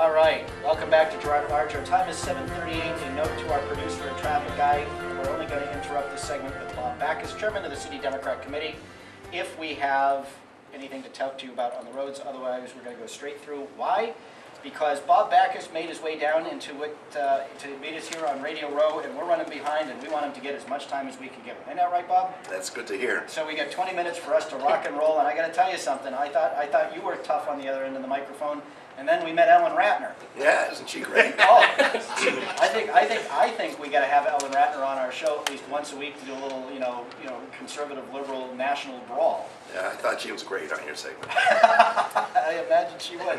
All right, welcome back to Girard at Large. Our time is 7:38. A note to our producer and traffic guy, we're only going to interrupt this segment with Bob Backus, chairman of the City Democrat Committee, if we have anything to talk to you about on the roads. Otherwise, we're going to go straight through. Why? Because Bob Backus made his way down into to meet us here on Radio Row, and we're running behind, and we want him to get as much time as we can give him. Isn't that right, Bob? That's good to hear. So we got 20 minutes for us to rock and roll, and I got to tell you something. I thought you were tough on the other end of the microphone, and then we met Ellen Ratner. Yeah, isn't she great? Oh, I think we got to have Ellen Ratner on our show at least once a week to do a little, conservative, liberal, national brawl. Yeah, I thought she was great on your segment. I imagine she would.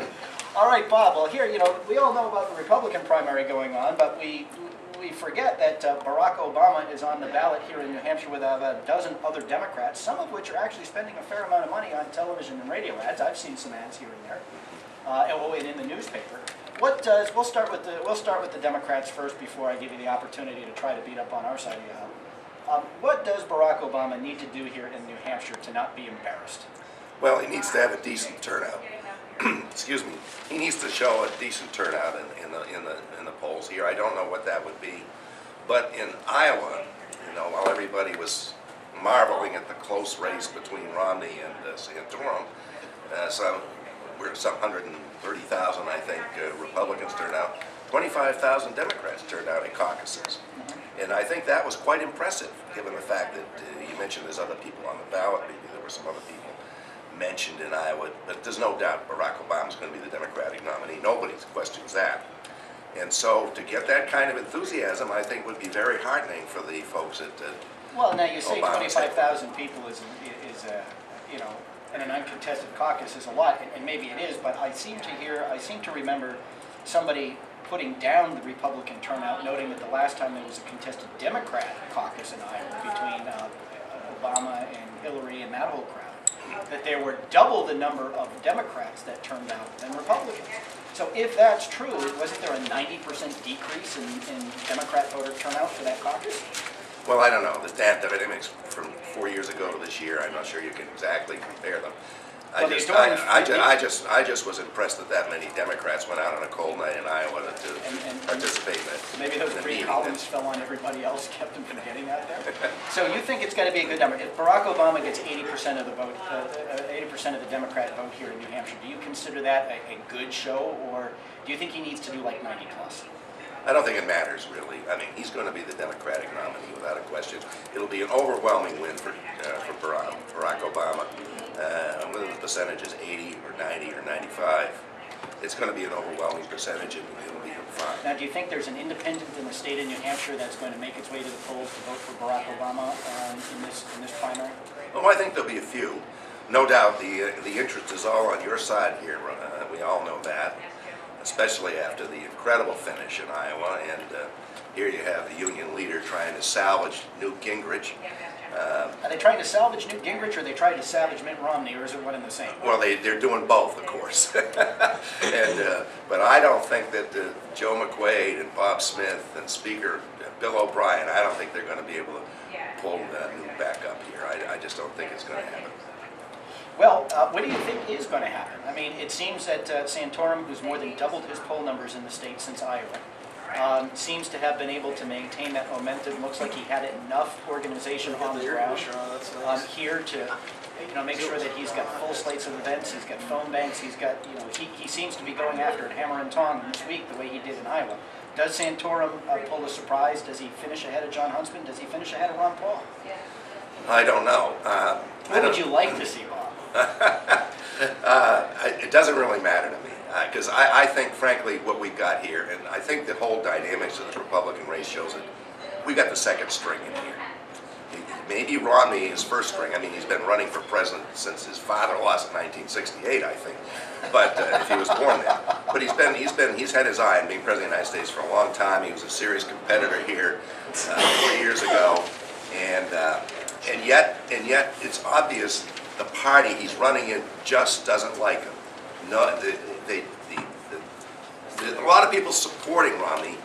All right, Bob. Well, here, we all know about the Republican primary going on, but we forget that Barack Obama is on the ballot here in New Hampshire with a dozen other Democrats, some of which are actually spending a fair amount of money on television and radio ads. I've seen some ads here and there, and in the newspaper. We'll start with the Democrats first before I give you the opportunity to try to beat up on our side of the aisle. What does Barack Obama need to do here in New Hampshire to not be embarrassed? Well, he needs to have a decent turnout. Excuse me. He needs to show a decent turnout in the polls here. I don't know what that would be, but in Iowa, while everybody was marveling at the close race between Romney and Santorum, we're some 130,000, I think, Republicans turned out. 25,000 Democrats turned out in caucuses. And I think that was quite impressive, given the fact that you mentioned there's other people on the ballot. Maybe there were some other people mentioned in Iowa, but there's no doubt Barack Obama's going to be the Democratic nominee. Nobody questions that. And so to get that kind of enthusiasm, I think would be very heartening for the folks at well, now you say Obama's 25,000 people is in an uncontested caucus is a lot, and maybe it is, but I seem to remember somebody putting down the Republican turnout, noting that the last time there was a contested Democrat caucus in Iowa between Obama and Hillary and that whole crowd, that there were double the number of Democrats that turned out than Republicans. So if that's true, wasn't there a 90% decrease in Democrat voter turnout for that caucus? Well, I don't know. The dynamics from 4 years ago to this year, I'm not sure you can exactly compare them. I just was impressed that many Democrats went out on a cold night in Iowa to participate in it. Maybe those three columns fell on everybody else, kept them from getting out there. So you think it's got to be a good number. If Barack Obama gets 80% of the vote, 80% of the Democrat vote here in New Hampshire, do you consider that a good show, or do you think he needs to do like 90 plus? I don't think it matters, really. I mean, he's going to be the Democratic nominee without a question. It'll be an overwhelming win for Barack Obama. Whether the percentage is 80 or 90 or 95, it's going to be an overwhelming percentage, and it'll be fine. Now, do you think there's an independent in the state of New Hampshire that's going to make its way to the polls to vote for Barack Obama in this primary? Oh, I think there'll be a few. No doubt the interest is all on your side here. We all know that, especially after the incredible finish in Iowa. And here you have the Union leader trying to salvage Newt Gingrich. Are they trying to salvage Newt Gingrich, or are they trying to salvage Mitt Romney, or is it one and the same? Well, they're doing both, of course. But I don't think that Joe McQuaid and Bob Smith and Speaker Bill O'Brien, I don't think they're going to be able to pull Newt back up here. I just don't think it's going to happen. Well, what do you think is going to happen? I mean, it seems that Santorum, who's more than doubled his poll numbers in the state since Iowa, seems to have been able to maintain that momentum. Looks like he had enough organization on the ground here to make sure that he's got full slates of events. He's got phone banks. He's got he seems to be going after it hammer and tong this week the way he did in Iowa. Does Santorum pull a surprise? Does he finish ahead of John Huntsman? Does he finish ahead of Ron Paul? I don't know. What would you like to see, Bob? It doesn't really matter to me, because I think, frankly, what we've got here, and I think the whole dynamics of the Republican race shows that we got the second string in here. Maybe Romney is first string. I mean, he's been running for president since his father lost in 1968, I think. But if he was born then, but he's had his eye on being president of the United States for a long time. He was a serious competitor here 4 years ago, and yet it's obvious the party he's running in just doesn't like him. No, a lot of people supporting Romney.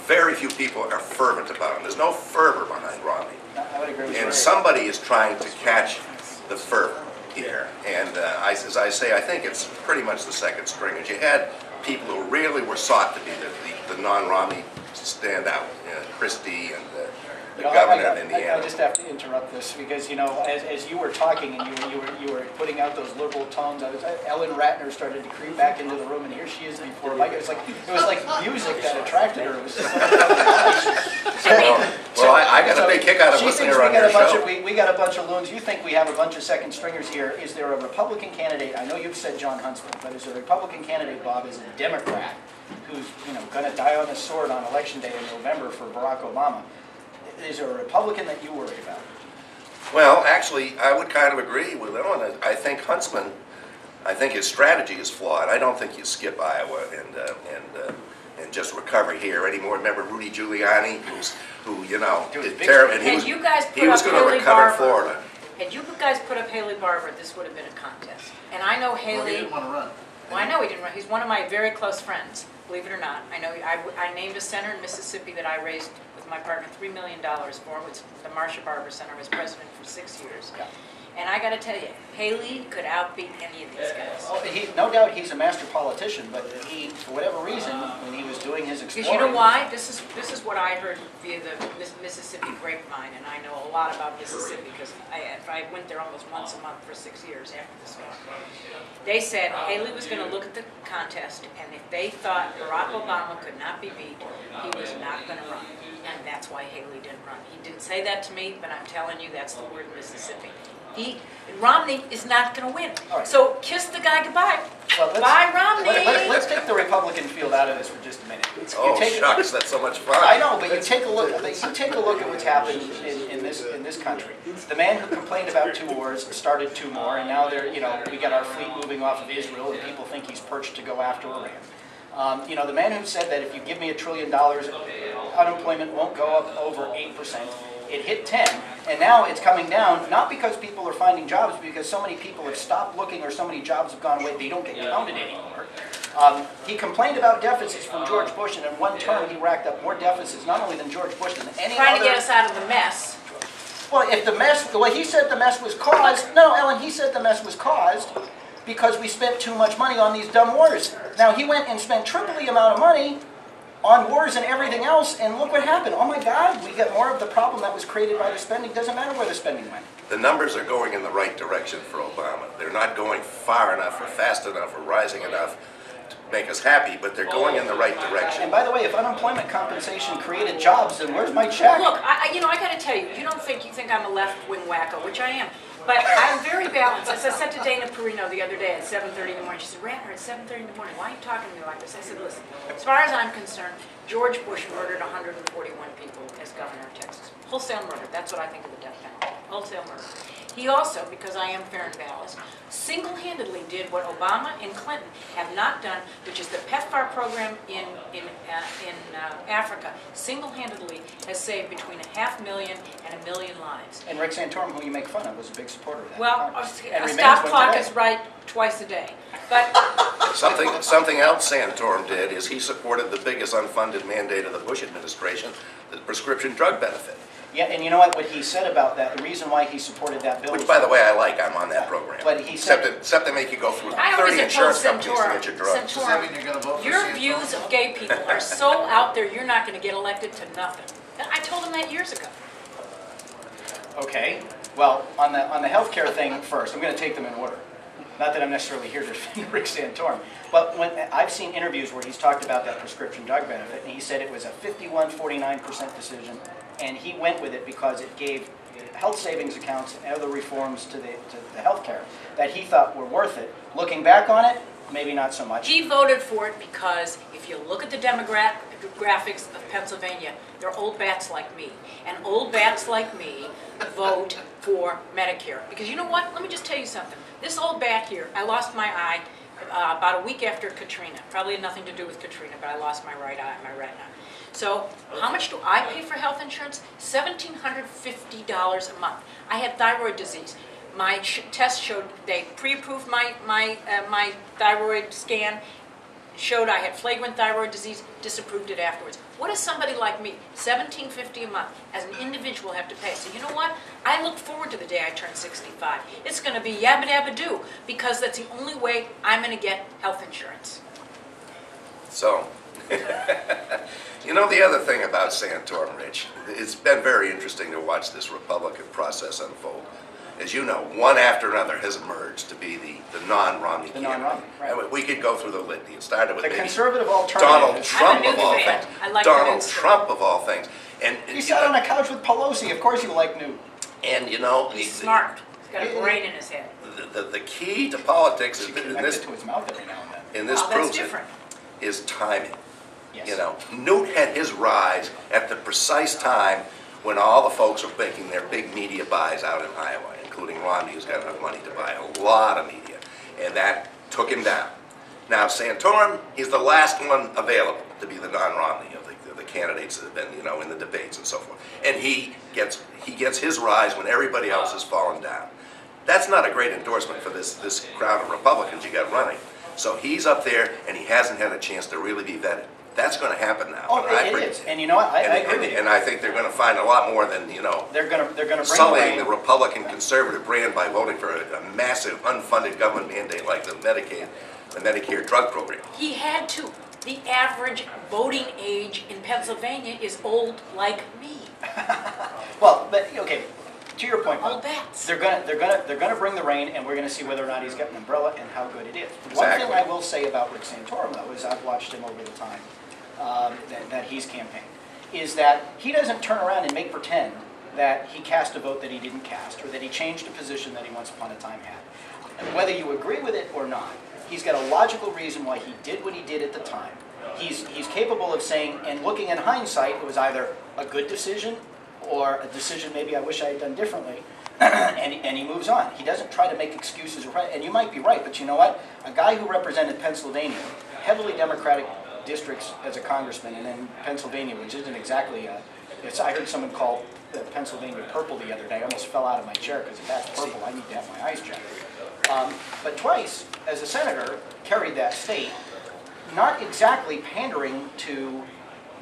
Very few people are fervent about him. There's no fervor behind Romney. I would agree with you. And somebody is trying to catch the fervor. here. And as I say, I think it's pretty much the second stringers. You had people who really were sought to be the non-Romney standout, Christie and the governor of Indiana. I just have to interrupt this because, as you were talking and you were putting out those liberal tones, Ellen Ratner started to creep back into the room, and here she is before Mike. It was like music that attracted her. It was just I got a big kick out of listening to her on your show. We got a bunch of loons. You think we have a bunch of second stringers here. Is there a Republican candidate? I know you've said John Huntsman, but is there a Republican candidate, Bob, is a Democrat who's going to die on the sword on Election Day in November for Barack Obama? Is there a Republican that you worry about? Well, actually, I would kind of agree with Ellen. I think Huntsman, his strategy is flawed. I don't think you skip Iowa and just recover here anymore. Remember Rudy Giuliani, who did terrible, and he was going to recover Florida. Had you guys put up Haley Barbour, this would have been a contest. And I know Haley. Well, he didn't want to run. Well, I know he didn't run. He's one of my very close friends, believe it or not. I know I named a center in Mississippi that I raised with my partner $3 million for, which the Marsha Barber Center. I was president for 6 years. Yeah. And I got to tell you, Haley could outbeat any of these guys. Oh, no doubt he's a master politician, but he, for whatever reason, when he was doing his exploring... Because you know why? This is what I heard via the Mississippi grapevine, and I know a lot about Mississippi because I went there almost once a month for 6 years after this one. They said Haley was going to look at the contest, and if they thought Barack Obama could not be beat, he was not going to run. And that's why Haley didn't run. He didn't say that to me, but I'm telling you that's the word Mississippi. Romney is not going to win. Right. So kiss the guy goodbye. Well, bye, Romney. Let's take the Republican field out of this for just a minute. Shucks, that's so much fun. I know, but you take a look. At what's happened in this country. The man who complained about 2 wars started 2 more, and now we got our fleet moving off of Israel, and people think he's perched to go after Iran. The man who said that if you give me $1 trillion, unemployment won't go up over 8%. It hit 10, and now it's coming down, not because people are finding jobs, but because so many people have stopped looking or so many jobs have gone away, they don't get counted anymore. He complained about deficits from George Bush, and in one term he racked up more deficits, not only than George Bush, than any Trying other... to get us out of the mess. Well, if the mess, the way he said the mess was caused... No, Ellen, he said the mess was caused because we spent too much money on these dumb wars. Now, he went and spent triple the amount of money on wars and everything else, and look what happened. Oh my God, we got more of the problem that was created by the spending. Doesn't matter where the spending went. The numbers are going in the right direction for Obama. They're not going far enough or fast enough or rising enough to make us happy, but they're going in the right direction. And by the way, if unemployment compensation created jobs, then where's my check? Look, I got to tell you, you think I'm a left-wing wacko, which I am. But I'm very balanced. As I said to Dana Perino the other day at 7:30 in the morning, she said, Ratner, it's 7:30 in the morning. Why are you talking to me like this? I said, listen, as far as I'm concerned, George Bush murdered 141 people as governor of Texas. Wholesale murder. That's what I think of the death penalty. Wholesale murder. He also, because I am fair and balanced, single-handedly did what Obama and Clinton have not done, which is the PEPFAR program in Africa, single-handedly has saved between 500,000 and 1 million lives. And Rick Santorum, who you make fun of, was a big supporter of that. Well, a stop clock is right twice a day. But something else Santorum did is he supported the biggest unfunded mandate of the Bush administration, the prescription drug benefit. Yeah, and you know what he said about that, the reason why he supported that bill... Which, by the way, I like. I'm on that program. But he said... Except they make you go through 30 insurance companies to get your drugs. Does that mean you're going to vote for Your views of gay people are so out there, you're not going to get elected to nothing. I told him that years ago. Okay. Well, on the healthcare thing first, I'm going to take them in order. Not that I'm necessarily here to defend Rick Santorum, but when I've seen interviews where he's talked about that prescription drug benefit, and he said it was a 51-49% decision, and he went with it because it gave health savings accounts and other reforms to the healthcare that he thought were worth it. Looking back on it, maybe not so much. He voted for it because if you look at the demographics of Pennsylvania, they're old bats like me. And old bats like me vote for Medicare. Because you know what? Let me just tell you something. This old bat here, I lost my eye about a week after Katrina. Probably had nothing to do with Katrina, but I lost my right eye, my retina. So how much do I pay for health insurance? $1,750 a month. I had thyroid disease. My test showed they pre-approved my thyroid scan. showed I had flagrant thyroid disease, disapproved it afterwards. What does somebody like me, $17.50 a month, as an individual have to pay? So you know what? I look forward to the day I turn 65. It's going to be yabba dabba doo, because that's the only way I'm going to get health insurance. So, you know, the other thing about Santorum, Rich, it's been very interesting to watch this Republican process unfold. As you know, one after another has emerged to be the non-Romney candidate. non-Romney, right. And we could go through the litany. It started with The maybe conservative alternative. Donald Trump I'm a of new all fan. things. I like Donald the Trump of all things. And You sat on a couch with Pelosi. Of course you like Newt. and you know, He's smart. He's got a brain in his head. the key to politics is She in connected this to his mouth every now and then. in this Oh, that's proves it, different. is timing. Yes. You know, Newt had his rise at the precise time when all the folks were making their big media buys out in Iowa, including Romney, who's got enough money to buy a lot of media, and that took him down. Now, Santorum, he's the last one available to be the non-Romney of the candidates that have been, you know, in the debates and so forth. And he gets his rise when everybody else has fallen down. That's not a great endorsement for this crowd of Republicans you got running. So he's up there, and he hasn't had a chance to really be vetted. That's going to happen now. Oh, it is. And you know what? I agree with you. And I think they're going to find a lot more than, you know, They're gonna bring sullying away. the Republican conservative brand by voting for a massive unfunded government mandate like the Medicare drug program. He had to. The average voting age in Pennsylvania is old like me. Well, but okay. To your point, Old Bob, bats. they're gonna bring the rain, and we're gonna see whether or not he's got an umbrella and how good it is. One Exactly. thing I will say about Rick Santorum, though, is I've watched him over the time that he's campaigned, is that he doesn't turn around and make pretend that he cast a vote that he didn't cast, or that he changed a position that he once upon a time had. And whether you agree with it or not, he's got a logical reason why he did what he did at the time. He's capable of saying, and looking in hindsight, it was either a good decision or a decision maybe I wish I had done differently, and he moves on. He doesn't try to make excuses, and you might be right, but you know what? A guy who represented Pennsylvania, heavily Democratic districts as a congressman, and then Pennsylvania, which isn't exactly I heard someone call Pennsylvania purple the other day. I almost fell out of my chair because if that's purple, I need to have my eyes checked. But twice, as a senator, carried that state, not exactly pandering to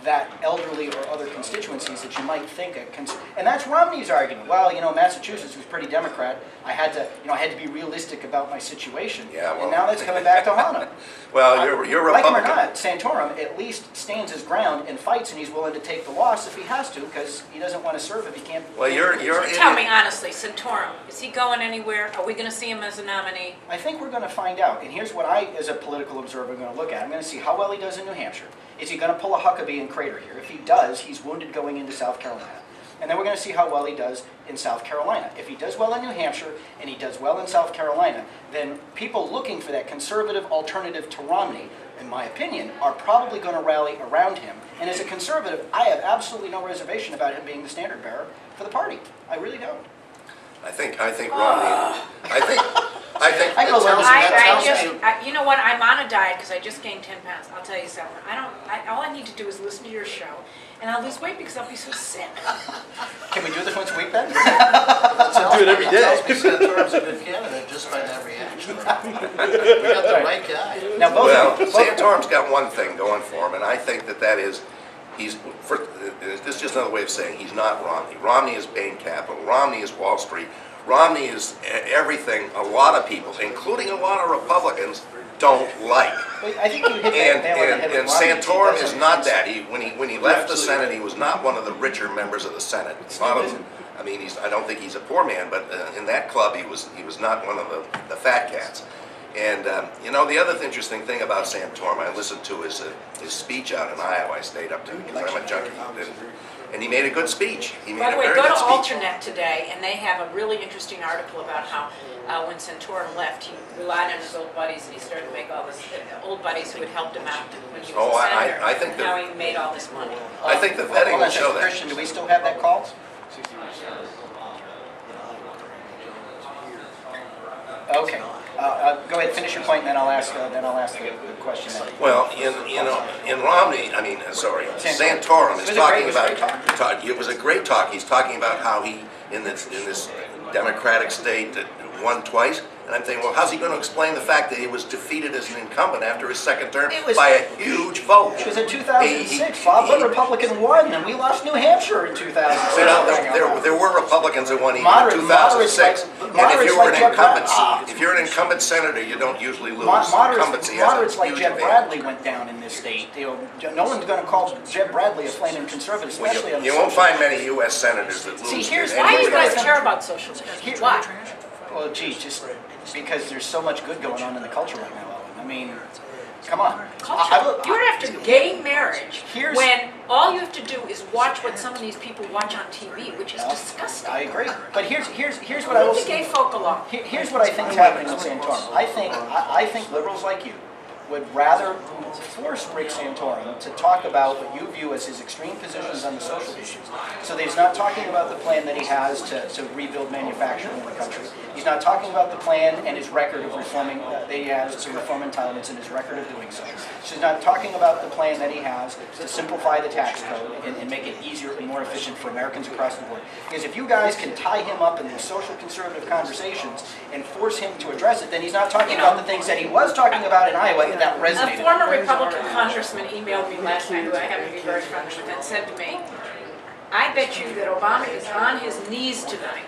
that elderly or other constituencies that you might think and that's Romney's argument. Well, you know, Massachusetts was pretty Democrat. I had to be realistic about my situation. Yeah, well, and now that's coming back to haunt him. Well, you're Like him or Republican. not, Santorum at least stands his ground and fights, and he's willing to take the loss if he has to, because he doesn't want to serve if he can't. Well, you're Tell me honestly, Santorum, is he going anywhere? Are we going to see him as a nominee? I think we're going to find out. And here's what I, as a political observer, am going to look at. I'm going to see how well he does in New Hampshire. Is he going to pull a Huckabee and crater here? If he does, he's wounded going into South Carolina. And then we're going to see how well he does in South Carolina. If he does well in New Hampshire and he does well in South Carolina, then people looking for that conservative alternative to Romney, in my opinion, are probably going to rally around him. And as a conservative, I have absolutely no reservation about him being the standard bearer for the party. I really don't. I think Romney. I go along with You know what? I'm on a diet because I just gained 10 pounds. I'll tell you something. All I need to do is listen to your show, and I'll lose weight because I'll be so sick. Can we do this once a week then? Do it every day. Santorum's a good candidate just by that reaction. We got the right guy. Now, both Well, of you, Santorum's got one thing going for him, and I think that is, this is just another way of saying he's not Romney. Romney is Bain Capital. Romney is Wall Street. Romney is everything a lot of people, including a lot of Republicans, don't like. I think you hit that nail on the head with And Romney. Santorum He is doesn't- not that. When he left the Senate, he was not one of the richer members of the Senate. I mean, I don't think he's a poor man, but in that club, he was not one of the fat cats. And you know, the other interesting thing about Santorum, I listened to his speech out in Iowa. I stayed up to because I'm a junkie, and he made a good speech. He made By a the way, very go good to speech. Alternate today, and they have a really interesting article about how when Santorum left, he relied on his old buddies, and he started to make all this old buddies who had helped him out when he was Oh, a I senator. think that- how he made all this money. I think the vetting Hold will on a show second, that. Christian, do we still have that call? Okay. Go ahead, finish your point, and then I'll ask the question. Well, in Romney, Santorum is talking about. It was a great talk. He's talking about how he in this Democratic state that won twice, and And I'm thinking, well, how's he going to explain the fact that he was defeated as an incumbent after his second term It was- by a huge vote? It was in 2006, Bob. What Republican won? And we lost New Hampshire in 2006. You know, there were Republicans that won even Moderate- in 2006. moderates And if you were like an Jeb incumbent, Bradley. if you're an incumbent senator, you don't usually lose. Incumbency has Moderates a like huge Jeb advantage. Bradley went down in this state. You know, no one's going to call Jeb Bradley a flaming conservative, Well, especially on the you won't social- find many U.S. senators that lose. See, here's- in Why any do you guys way. care about social justice? Here- Why? Well, gee, just because there's so much good going on in the culture right now, Ellen. I mean, come on. Culture. You're after gay marriage Here's- when all you have to do is watch what some of these people watch on TV, which is disgusting. I agree. But here's what I will Leave the gay folk alone. Here's what I think is happening with Santorum. I think liberals like you would rather force Rick Santorum to talk about what you view as his extreme positions on the social issues. So that he's not talking about the plan that he has to rebuild manufacturing in the country. He's not talking about the plan and his record of reforming that he has to reform entitlements and his record of doing so. So he's not talking about the plan that he has to simplify the tax code and make it easier and more efficient for Americans across the board. Because if you guys can tie him up in these social conservative conversations and force him to address it, then he's not talking about the things that he was talking about in Iowa that A resonated. former Republican congressman emailed me last night, who I happen to be very friendly with, and said to me, I bet you that Obama is on his knees tonight,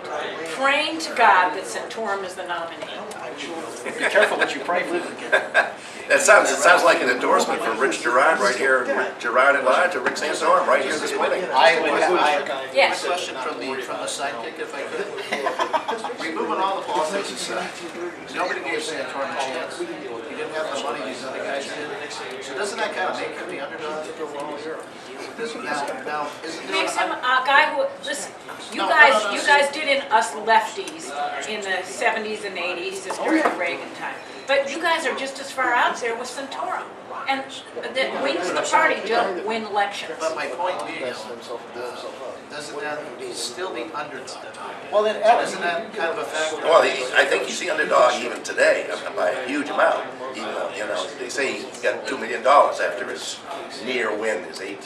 praying to God that Santorum is the nominee. Be careful what you pray for. It sounds like an endorsement from Rich Girard right here, Girard and Live to Rick Santorum right here this morning. Yes. Question from the sidekick, if I could. Removing all the politics aside, nobody gave Santorum a chance. He didn't have the money these other guys did. So doesn't that kind of make him the underdog? Now, isn't there? Makes him a guy who, listen, you guys did in us lefties in the 70s and 80s and during the Reagan time. But you guys are just as far out there with Santorum. And that wins the party, don't win elections. But my point being, doesn't that, he's still the underdog. Well, then, Isn't that kind of a factor? Well, I think he's the underdog even today by a huge amount. Even though, you know, they say he got $2 million after his near win, his eight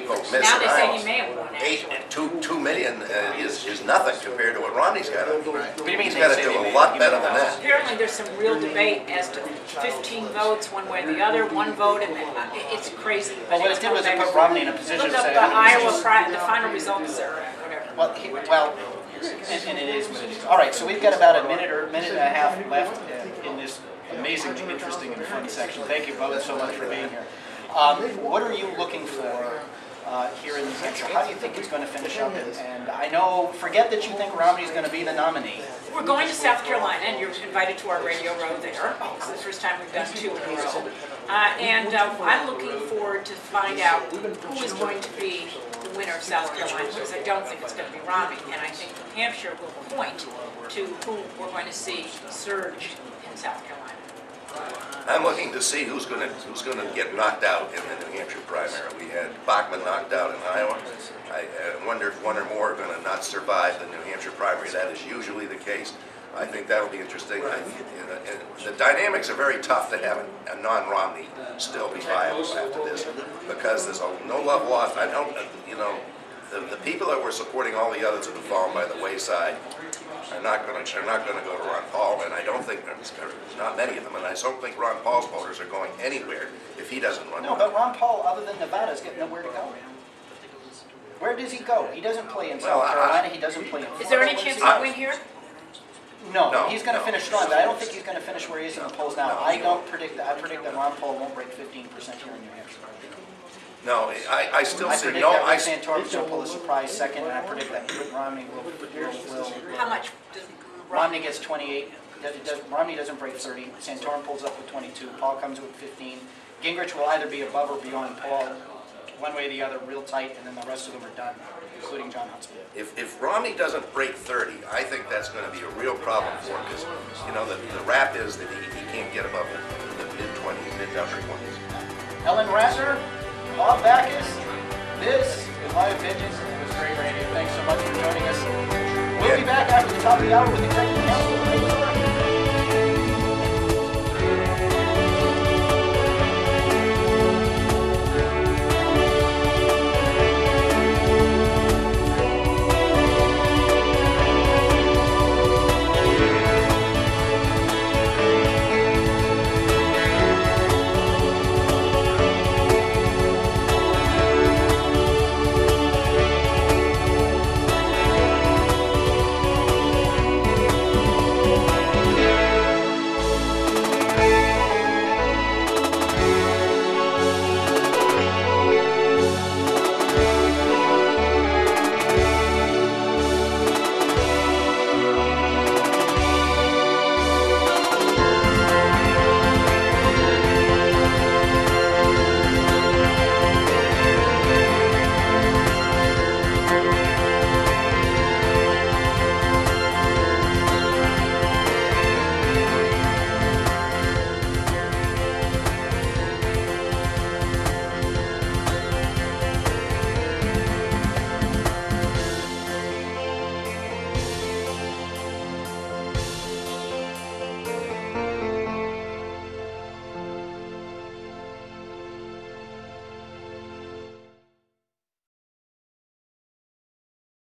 vote miss Now in they say Iowa. he may have won, actually. $2 million is nothing compared to what Romney's got to do. Right. do you mean He's they got to say do they a may lot have better given than out? that. Apparently there's some real debate as to 15 votes one way or the other, one vote, and it's crazy. Well, what it did was it put Romney in a position Look to up say, the I mean, Iowa, the final results there, whatever. well, and it is what it is. All right, so we've got about a minute and a half left in this amazingly interesting and fun section. Thank you both so much for being here. What are you looking for here in New Hampshire? How do you think it's going to finish up? And I know, forget that you think Romney's going to be the nominee. We're going to South Carolina, and you're invited to our radio row there. It's the first time we've done 2 in a row. And I'm looking forward to find out who is going to be the winner of South Carolina, because I don't think it's going to be Romney. And I think New Hampshire will point to who we're going to see surge in South Carolina. I'm looking to see who's going to get knocked out in the New Hampshire primary. We had Bachman knocked out in Iowa. I wonder if one or more are going to not survive the New Hampshire primary. That is usually the case. I think that'll be interesting. The dynamics are very tough to have a non-Romney still be viable after this, because there's no love lost. I don't, you know, the people that were supporting all the others that have fallen by the wayside are not going to go to Ron Paul, and I don't think there's not many of them, and I don't think Ron Paul's voters are going anywhere if he doesn't run. No, but Ron Paul, other than Nevada, is getting nowhere to go. Where does he go? He doesn't play in South Carolina. He doesn't play in Florida. Is there any chance he'll win here? No, he's going to finish strong, but I don't think he's going to finish where he is in the polls now. I predict that Ron Paul won't break 15% here in New Hampshire. No, I still I see predict no. that Rick Santorum's going to pull a surprise second, and I predict that Romney will How much does Romney gets 28. Romney doesn't break 30. Santorum pulls up with 22. Paul comes with 15. Gingrich will either be above or beyond Paul, one way or the other, real tight, and then the rest of them are done, including John Huntsman. If Romney doesn't break 30, I think that's going to be a real problem for him, because, you know, the rap is that he can't get above the mid-20s, mid-upper 20s. Ellen Ratner, Bob Backus, this, in my opinion, was great radio. Thanks so much for joining us. We'll be back after the top of the hour with Executive Council.